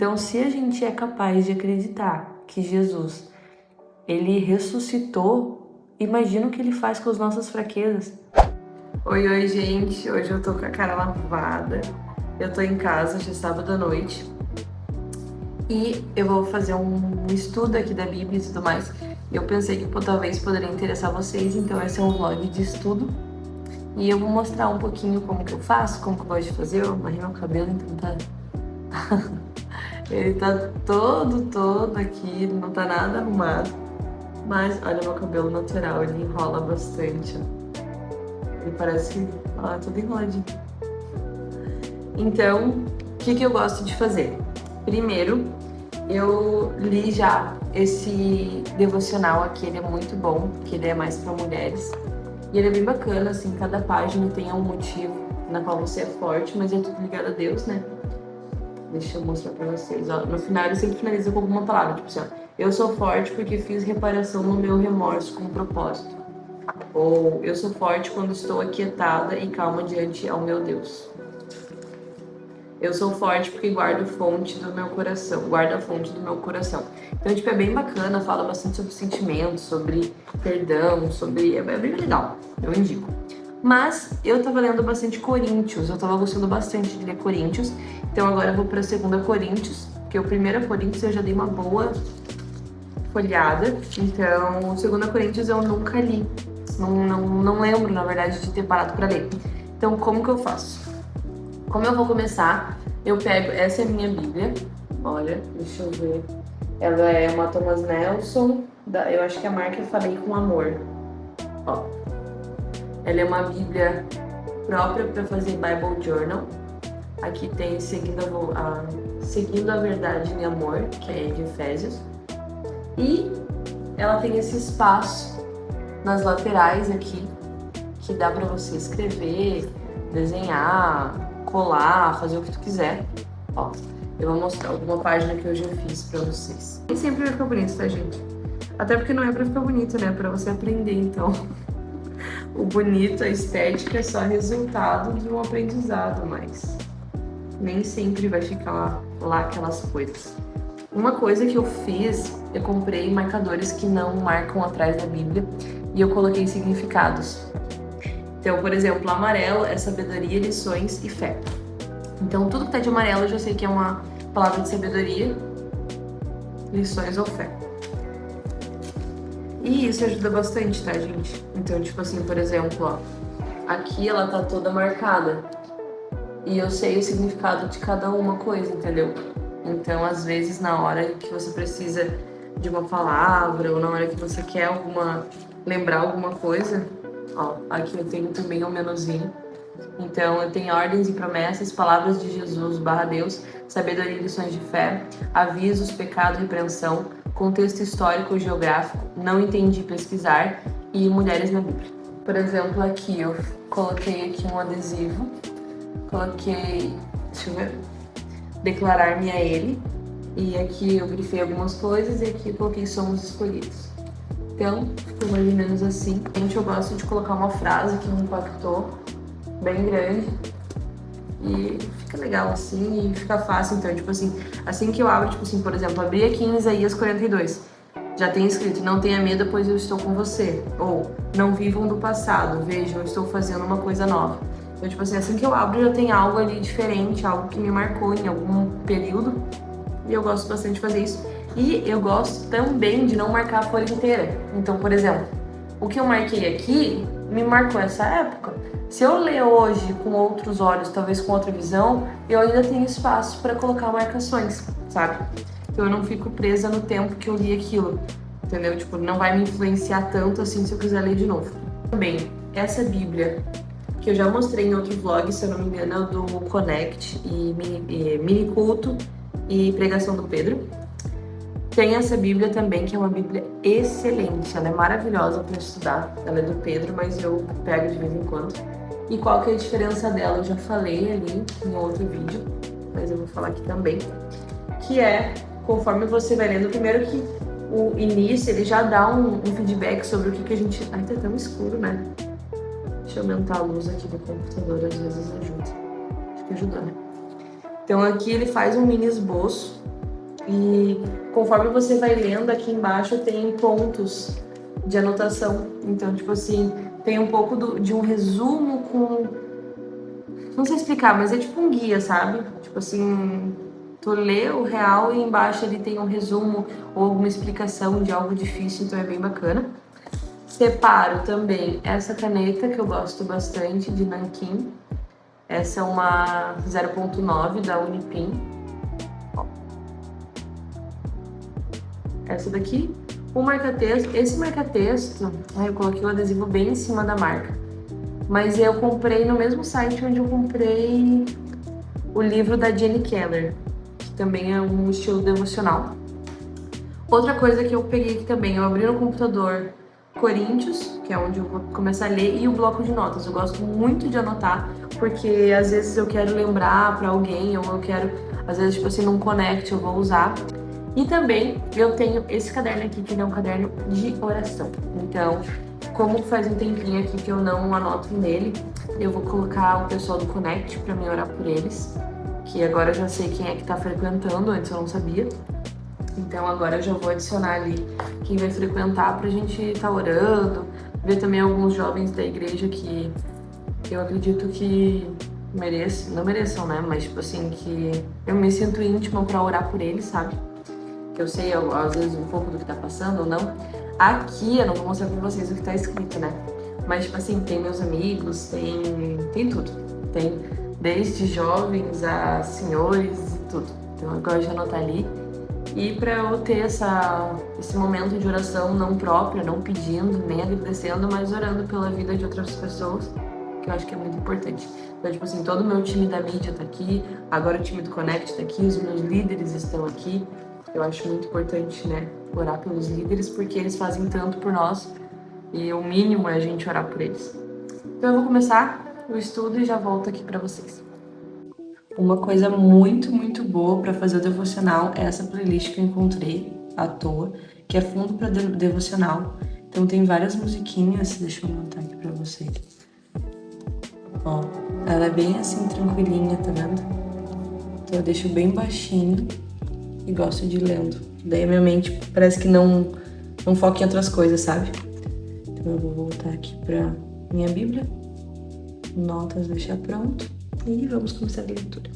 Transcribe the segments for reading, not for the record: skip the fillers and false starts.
Então, se a gente é capaz de acreditar que Jesus, ele ressuscitou, imagina o que ele faz com as nossas fraquezas. Oi, gente! Hoje eu tô com a cara lavada, eu tô em casa, já é sábado à noite, e eu vou fazer um estudo aqui da Bíblia e tudo mais. Eu pensei que talvez poderia interessar vocês, então esse é um vlog de estudo. E eu vou mostrar um pouquinho como que eu faço, como que eu gosto de fazer. Eu amarrei meu cabelo, então tá... Ele tá todo aqui, não tá nada arrumado. Mas olha meu cabelo natural, ele enrola bastante, ó. Ele parece, ó, todo enroladinho. Então, o que eu gosto de fazer? Primeiro, eu li já esse devocional aqui, ele é muito bom, porque ele é mais para mulheres. E ele é bem bacana, assim, cada página tem um motivo na qual você é forte, mas é tudo ligado a Deus, né? Deixa eu mostrar pra vocês, ó. No final ele sempre finaliza com alguma palavra, tipo assim, ó. Eu sou forte porque fiz reparação no meu remorso com propósito. Ou eu sou forte quando estou aquietada e calma diante ao meu Deus. Eu sou forte porque guardo a fonte do meu coração. Então, tipo, é bem bacana, fala bastante sobre sentimentos, sobre perdão, sobre... É bem legal, eu indico. Mas eu tava lendo bastante Coríntios, eu tava gostando bastante de ler Coríntios. Então agora eu vou pra 2 Coríntios, porque o 1 Coríntios eu já dei uma boa folhada. Então, 2 Coríntios eu nunca li. Não lembro, na verdade, de ter parado pra ler. Então, como que eu faço? Como eu vou começar, eu pego... Essa é a minha Bíblia. Olha, deixa eu ver. Ela é uma Thomas Nelson, eu acho que a marca é Falei com Amor. Ó. Ela é uma Bíblia própria para fazer Bible Journal. Aqui tem Seguindo a Verdade em Amor, que é de Efésios. E ela tem esse espaço nas laterais aqui, que dá para você escrever, desenhar, colar, fazer o que tu quiser. Ó, eu vou mostrar alguma página que eu já fiz para vocês. Nem sempre vai ficar bonito, tá, gente? Até porque não é para ficar bonito, né? É para você aprender, então. O bonito, a estética é só resultado de um aprendizado, mas nem sempre vai ficar lá aquelas coisas. Uma coisa que eu fiz, eu comprei marcadores que não marcam atrás da Bíblia e eu coloquei significados. Então, por exemplo, amarelo é sabedoria, lições e fé. Então, tudo que tá de amarelo eu já sei que é uma palavra de sabedoria, lições ou fé. E isso ajuda bastante, tá, gente? Então, tipo assim, por exemplo, ó, aqui ela tá toda marcada e eu sei o significado de cada uma coisa, entendeu? Então, às vezes, na hora que você precisa de uma palavra ou na hora que você quer lembrar alguma coisa, ó, aqui eu tenho também um menuzinho. Então, eu tenho ordens e promessas, palavras de Jesus, /Deus, sabedoria e lições de fé, avisos, pecado, repreensão, contexto histórico ou geográfico, não entendi pesquisar e mulheres na Bíblia. Por exemplo, aqui eu coloquei aqui um adesivo, coloquei, deixa eu ver, declarar-me a ele, e aqui eu grifei algumas coisas e aqui eu coloquei somos escolhidos. Então, ficou mais ou menos assim. Gente, eu gosto de colocar uma frase que me impactou, bem grande, e fica legal assim, e fica fácil. Então, tipo assim que eu abro, tipo assim, por exemplo, abri aqui em Isaías 42, já tem escrito, não tenha medo, pois eu estou com você. Ou, não vivam do passado, vejam, eu estou fazendo uma coisa nova. Então, tipo assim que eu abro, já tem algo ali diferente, algo que me marcou em algum período, e eu gosto bastante de fazer isso. E eu gosto também de não marcar a folha inteira. Então, por exemplo, o que eu marquei aqui, me marcou essa época. Se eu ler hoje com outros olhos, talvez com outra visão, eu ainda tenho espaço para colocar marcações, sabe? Então eu não fico presa no tempo que eu li aquilo, entendeu? Tipo, não vai me influenciar tanto assim se eu quiser ler de novo. Também, essa Bíblia, que eu já mostrei em outro vlog, se eu não me engano, é o do Connect e mini culto e pregação do Pedro. Tem essa Bíblia também, que é uma Bíblia excelente, ela é maravilhosa para estudar, ela é do Pedro, mas eu pego de vez em quando. E qual que é a diferença dela? Eu já falei ali em outro vídeo, mas eu vou falar aqui também. Que é, conforme você vai lendo, primeiro que o início, ele já dá um feedback sobre o que a gente... Ai, tá tão escuro, né? Deixa eu aumentar a luz aqui do computador, às vezes ajuda. Acho que ajudou, né? Então aqui ele faz um mini esboço e conforme você vai lendo, aqui embaixo tem pontos de anotação. Então, tipo assim, tem um pouco de um resumo com... Não sei explicar, mas é tipo um guia, sabe? Tipo assim, tu lê o real e embaixo ele tem um resumo ou alguma explicação de algo difícil, então é bem bacana. Separo também essa caneta que eu gosto bastante, de nanquim. Essa é uma 0.9 da Unipin. Ó. Essa daqui. O marca-texto. Esse marca-texto, eu coloquei o adesivo bem em cima da marca. Mas eu comprei no mesmo site onde eu comprei o livro da Jenny Keller, que também é um estilo devocional. Outra coisa que eu peguei aqui também, eu abri no computador Coríntios, que é onde eu vou começar a ler, e o bloco de notas. Eu gosto muito de anotar, porque às vezes eu quero lembrar pra alguém, ou eu quero, às vezes, tipo assim, num connect eu vou usar. E também eu tenho esse caderno aqui, que é um caderno de oração. Então, como faz um tempinho aqui que eu não anoto nele, eu vou colocar o pessoal do Connect pra me orar por eles, que agora eu já sei quem é que tá frequentando, antes eu não sabia. Então agora eu já vou adicionar ali quem vai frequentar pra gente tá orando, ver também alguns jovens da igreja que eu acredito que não mereçam, né? Mas tipo assim, que eu me sinto íntima pra orar por eles, sabe? Que eu sei às vezes um pouco do que tá passando ou não. Aqui eu não vou mostrar pra vocês o que tá escrito, né? Mas tipo assim, tem meus amigos, tem tudo. Tem desde jovens a senhores e tudo. Então eu gosto de anotar ali. E para eu ter esse momento de oração não própria, não pedindo, nem agradecendo, mas orando pela vida de outras pessoas, que eu acho que é muito importante. Então, tipo assim, todo o meu time da mídia tá aqui, agora o time do Connect tá aqui, os meus líderes estão aqui. Eu acho muito importante, né, orar pelos líderes, porque eles fazem tanto por nós e o mínimo é a gente orar por eles. Então eu vou começar o estudo e já volto aqui para vocês. Uma coisa muito boa para fazer o devocional é essa playlist que eu encontrei à toa, que é fundo para devocional. Então tem várias musiquinhas, deixa eu anotar aqui para vocês. Ó, ela é bem assim tranquilinha, tá vendo? Então eu deixo bem baixinho e gosto de ir lendo. Daí a minha mente parece que não foca em outras coisas, sabe? Então eu vou voltar aqui para minha Bíblia, notas deixar pronto. E vamos começar a leitura.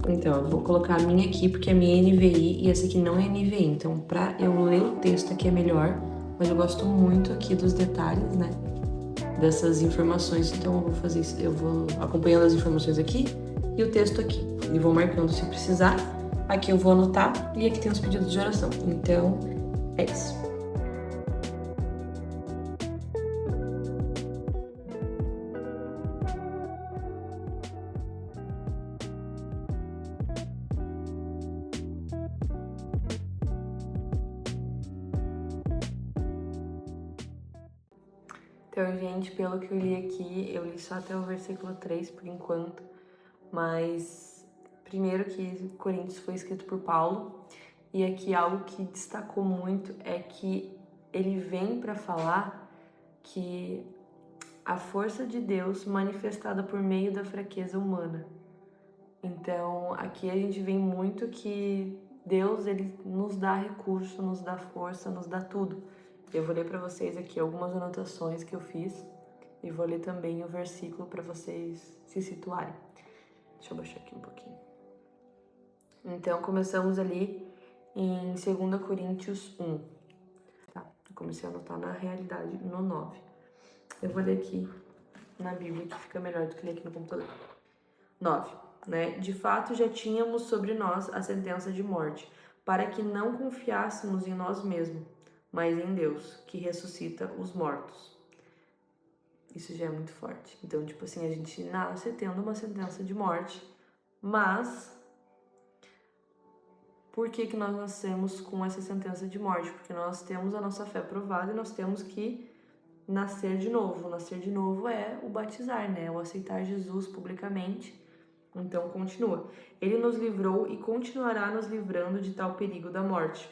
Então, eu vou colocar a minha aqui, porque a minha é NVI e essa aqui não é NVI. Então, pra eu ler o texto aqui é melhor, mas eu gosto muito aqui dos detalhes, né? Dessas informações. Então, eu vou fazer isso. Eu vou acompanhando as informações aqui e o texto aqui. E vou marcando se precisar. Aqui eu vou anotar e aqui tem os pedidos de oração. Então, é isso. Então, gente, pelo que eu li aqui, eu li só até o versículo 3 por enquanto, mas primeiro que Coríntios foi escrito por Paulo, e aqui algo que destacou muito é que ele vem para falar que a força de Deus manifestada por meio da fraqueza humana. Então, aqui a gente vê muito que Deus, ele nos dá recurso, nos dá força, nos dá tudo. Eu vou ler para vocês aqui algumas anotações que eu fiz e vou ler também o versículo para vocês se situarem. Deixa eu baixar aqui um pouquinho. Então, começamos ali em 2 Coríntios 1. Tá, eu comecei a anotar na realidade no 9. Eu vou ler aqui na Bíblia, que fica melhor do que ler aqui no computador. 9, né? De fato, já tínhamos sobre nós a sentença de morte, para que não confiássemos em nós mesmos, mas em Deus, que ressuscita os mortos. Isso já é muito forte. Então, tipo assim, a gente nasce tendo uma sentença de morte, mas por que nós nascemos com essa sentença de morte? Porque nós temos a nossa fé provada e nós temos que nascer de novo. Nascer de novo é o batizar, né? O aceitar Jesus publicamente. Então, continua. Ele nos livrou e continuará nos livrando de tal perigo da morte.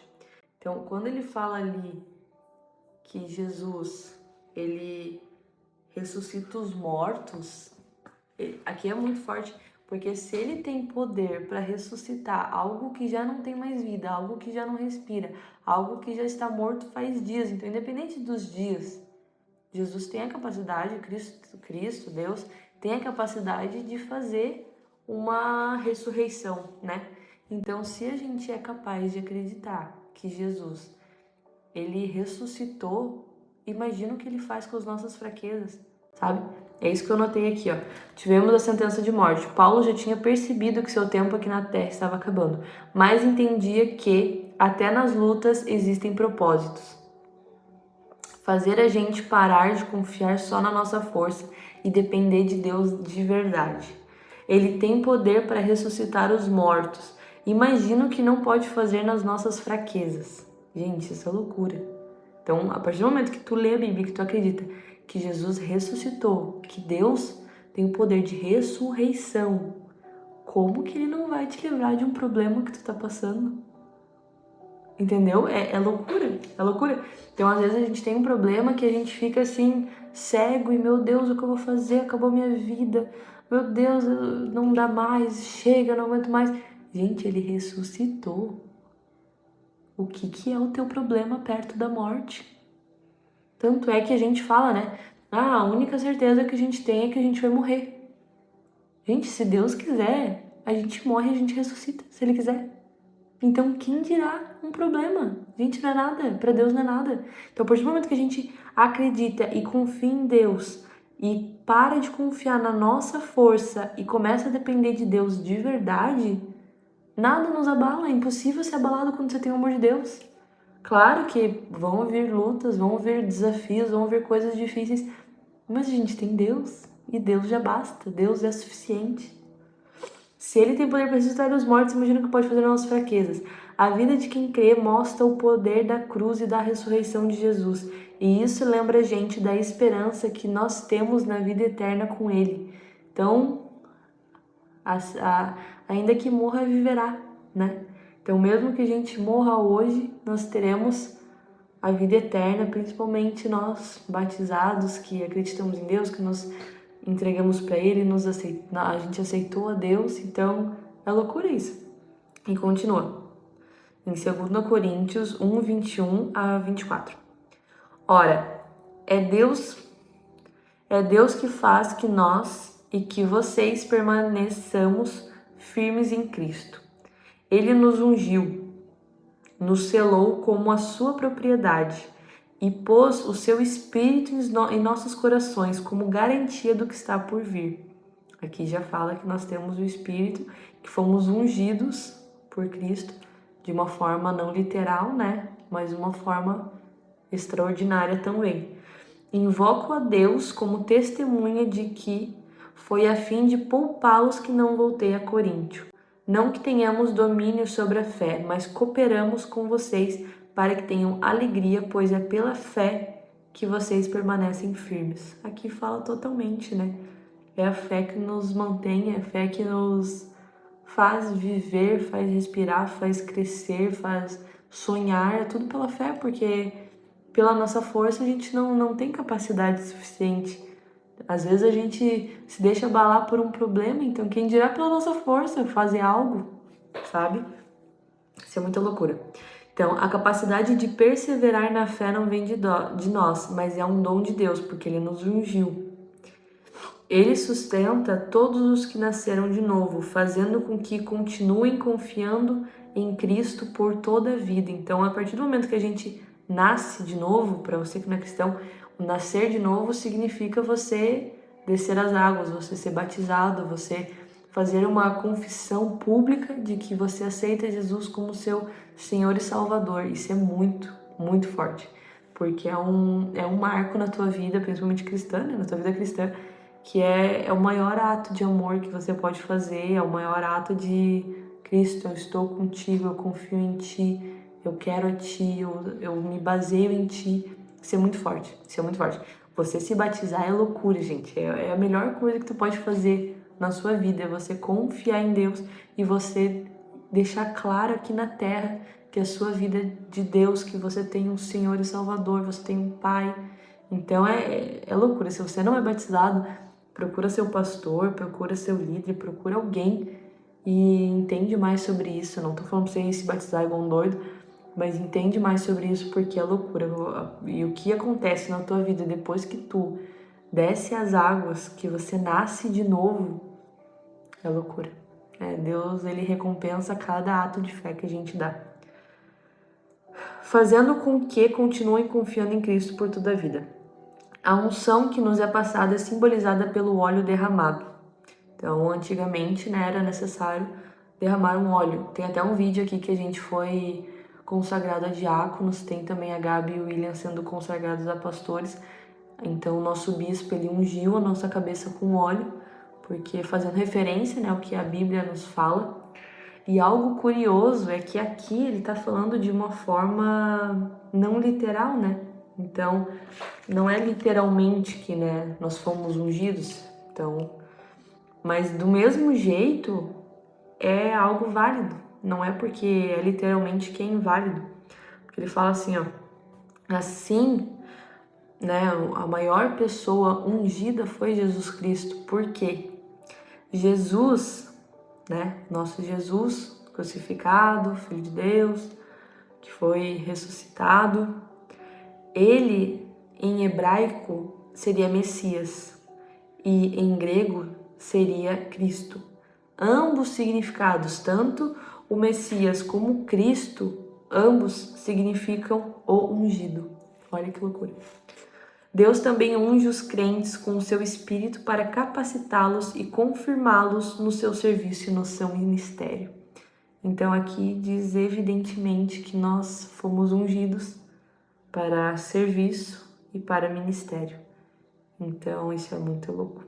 Então, quando ele fala ali que Jesus, ele ressuscita os mortos, aqui é muito forte, Porque se ele tem poder para ressuscitar algo que já não tem mais vida, algo que já não respira, algo que já está morto faz dias, então independente dos dias, Jesus tem a capacidade, Cristo, Deus, tem a capacidade de fazer uma ressurreição, né? Então, se a gente é capaz de acreditar que Jesus, ele ressuscitou, imagina o que ele faz com as nossas fraquezas, sabe? É isso que eu notei aqui, ó. Tivemos a sentença de morte. Paulo já tinha percebido que seu tempo aqui na terra estava acabando, mas entendia que até nas lutas existem propósitos. Fazer a gente parar de confiar só na nossa força e depender de Deus de verdade. Ele tem poder para ressuscitar os mortos. Imagina o que não pode fazer nas nossas fraquezas. Gente, isso é loucura. Então, a partir do momento que tu lê a Bíblia, que tu acredita que Jesus ressuscitou, que Deus tem o poder de ressurreição, como que ele não vai te livrar de um problema que tu tá passando? Entendeu? É loucura, é loucura. Então, às vezes a gente tem um problema que a gente fica assim, cego e, meu Deus, o que eu vou fazer? Acabou minha vida. Meu Deus, não dá mais, chega, não aguento mais. Gente, ele ressuscitou. O que é o teu problema perto da morte? Tanto é que a gente fala, né? Ah, a única certeza que a gente tem é que a gente vai morrer. Gente, se Deus quiser, a gente morre e a gente ressuscita, se Ele quiser. Então, quem dirá um problema? Gente, não é nada. Para Deus não é nada. Então, a partir do momento que a gente acredita e confia em Deus e para de confiar na nossa força e começa a depender de Deus de verdade, nada nos abala. É impossível ser abalado quando você tem o amor de Deus. Claro que vão vir lutas, vão vir desafios, vão vir coisas difíceis, mas a gente tem Deus e Deus já basta. Deus é suficiente. Se ele tem poder para ressuscitar os mortos, imagina o que pode fazer nas nossas fraquezas. A vida de quem crê mostra o poder da cruz e da ressurreição de Jesus. E isso lembra a gente da esperança que nós temos na vida eterna com ele. Então, ainda que morra, viverá, né? Então, mesmo que a gente morra hoje, nós teremos a vida eterna, principalmente nós batizados que acreditamos em Deus, que nos entregamos para Ele, a gente aceitou a Deus, então é loucura isso. E continua, em 2 Coríntios 1, 21 a 24. Ora, é Deus que faz que nós e que vocês permaneçamos firmes em Cristo. Ele nos ungiu, nos selou como a sua propriedade e pôs o seu Espírito em nossos corações como garantia do que está por vir. Aqui já fala que nós temos o Espírito, que fomos ungidos por Cristo de uma forma não literal, né? Mas uma forma extraordinária também. Invoco a Deus como testemunha de que foi a fim de poupá-los que não voltei a Coríntio. Não que tenhamos domínio sobre a fé, mas cooperamos com vocês para que tenham alegria, pois é pela fé que vocês permanecem firmes. Aqui fala totalmente, né? É a fé que nos mantém, é a fé que nos faz viver, faz respirar, faz crescer, faz sonhar, é tudo pela fé, porque pela nossa força a gente não tem capacidade suficiente. Às vezes a gente se deixa abalar por um problema, então quem dirá pela nossa força fazer algo, sabe? Isso é muita loucura. Então, a capacidade de perseverar na fé não vem de nós, mas é um dom de Deus, porque Ele nos ungiu. Ele sustenta todos os que nasceram de novo, fazendo com que continuem confiando em Cristo por toda a vida. Então, a partir do momento que a gente nasce de novo, para você que não é cristão, o nascer de novo significa você descer as águas, você ser batizado, você fazer uma confissão pública de que você aceita Jesus como seu Senhor e Salvador. Isso é muito, muito forte, porque é um marco na tua vida, principalmente cristã, né? Na tua vida cristã, que é o maior ato de amor que você pode fazer, é o maior ato de Cristo, eu estou contigo, eu confio em ti, eu quero a ti, eu me baseio em ti. Isso é muito forte, isso é muito forte. Você se batizar é loucura, gente. É a melhor coisa que tu pode fazer na sua vida, é você confiar em Deus e você deixar claro aqui na terra que a sua vida é de Deus, que você tem um Senhor e Salvador, você tem um Pai. Então é loucura. Se você não é batizado, procura seu pastor, procura seu líder, procura alguém e entende mais sobre isso. Não tô falando pra você ir se batizar igual um doido, mas entende mais sobre isso porque é loucura. E o que acontece na tua vida depois que tu desce as águas, que você nasce de novo, é loucura. Deus, ele recompensa cada ato de fé que a gente dá, fazendo com que continue confiando em Cristo por toda a vida. A unção que nos é passada é simbolizada pelo óleo derramado. Então, antigamente, era necessário derramar um óleo. Tem até um vídeo aqui que a gente foi consagrado a diáconos, tem também a Gabi e o William sendo consagrados a pastores. Então, o nosso bispo, ele ungiu a nossa cabeça com óleo, porque fazendo referência, ao que a Bíblia nos fala. E algo curioso é que aqui ele está falando de uma forma não literal, Então, não é literalmente que, nós fomos ungidos. Então, mas do mesmo jeito, é algo válido. Não é porque é literalmente que é inválido. Porque ele fala assim, assim, a maior pessoa ungida foi Jesus Cristo. Por quê? Jesus, nosso Jesus crucificado, Filho de Deus, que foi ressuscitado, ele em hebraico seria Messias e em grego seria Cristo. Ambos significados, tanto o Messias como o Cristo, ambos significam o ungido. Olha que loucura. Deus também unge os crentes com o seu Espírito para capacitá-los e confirmá-los no seu serviço e no seu ministério. Então aqui diz evidentemente que nós fomos ungidos para serviço e para ministério. Então isso é muito louco.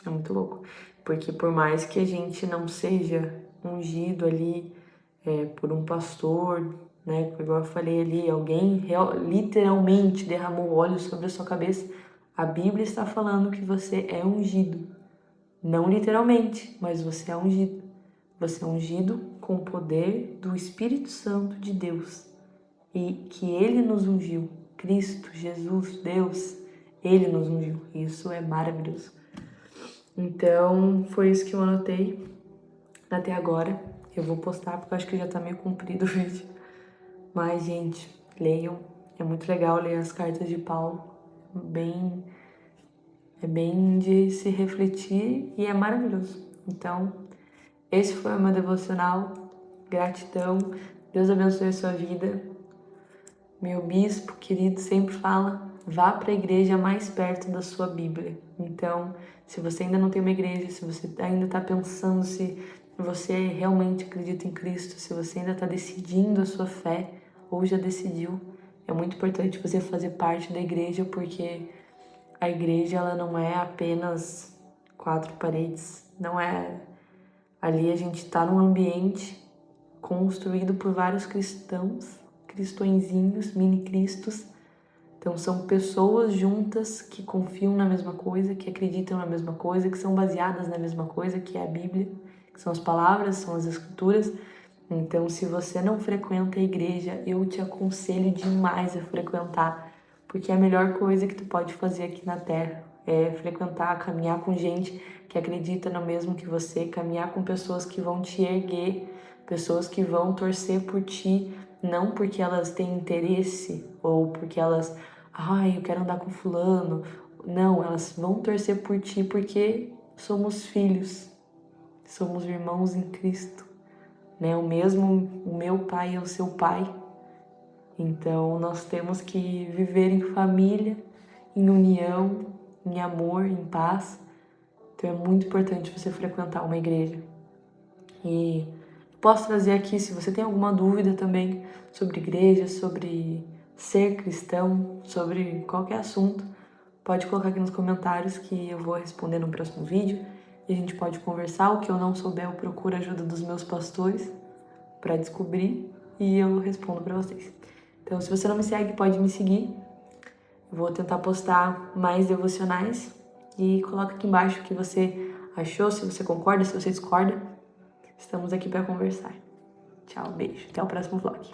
É muito louco. Porque por mais que a gente não seja ungido ali por um pastor, igual eu falei ali, alguém literalmente derramou óleo sobre a sua cabeça, a Bíblia está falando que você é ungido. Não literalmente, mas você é ungido. Você é ungido com o poder do Espírito Santo de Deus. E que Ele nos ungiu. Cristo, Jesus, Deus, Ele nos ungiu. Isso é maravilhoso. Então, foi isso que eu anotei até agora. Eu vou postar porque eu acho que já tá meio comprido o vídeo. Mas, gente, leiam. É muito legal ler as cartas de Paulo. É bem de se refletir e é maravilhoso. Então, esse foi o meu devocional. Gratidão. Deus abençoe a sua vida. Meu bispo querido sempre fala, vá para a igreja mais perto da sua Bíblia. Então, se você ainda não tem uma igreja, se você ainda está pensando se você realmente acredita em Cristo, se você ainda está decidindo a sua fé ou já decidiu, é muito importante você fazer parte da igreja, porque a igreja ela não é apenas 4 paredes, não é. Ali a gente está num ambiente construído por vários cristõezinhos, mini-cristos. Então são pessoas juntas que confiam na mesma coisa, que acreditam na mesma coisa, que são baseadas na mesma coisa, que é a Bíblia, que são as palavras, são as escrituras. Então, se você não frequenta a igreja, eu te aconselho demais a frequentar, porque é a melhor coisa que tu pode fazer aqui na Terra é frequentar, caminhar com gente que acredita no mesmo que você, caminhar com pessoas que vão te erguer, pessoas que vão torcer por ti, não porque elas têm interesse ou porque elas, eu quero andar com fulano. Não, elas vão torcer por ti porque somos filhos, somos irmãos em Cristo. O meu pai é o seu pai. Então, nós temos que viver em família, em união, em amor, em paz. Então, é muito importante você frequentar uma igreja. E posso trazer aqui, se você tem alguma dúvida também sobre igreja, sobre ser cristão, sobre qualquer assunto, pode colocar aqui nos comentários que eu vou responder no próximo vídeo. E a gente pode conversar. O que eu não souber, eu procuro a ajuda dos meus pastores para descobrir e eu respondo para vocês. Então, se você não me segue, pode me seguir. Eu vou tentar postar mais devocionais e coloca aqui embaixo o que você achou, se você concorda, se você discorda. Estamos aqui para conversar. Tchau, beijo. Até o próximo vlog.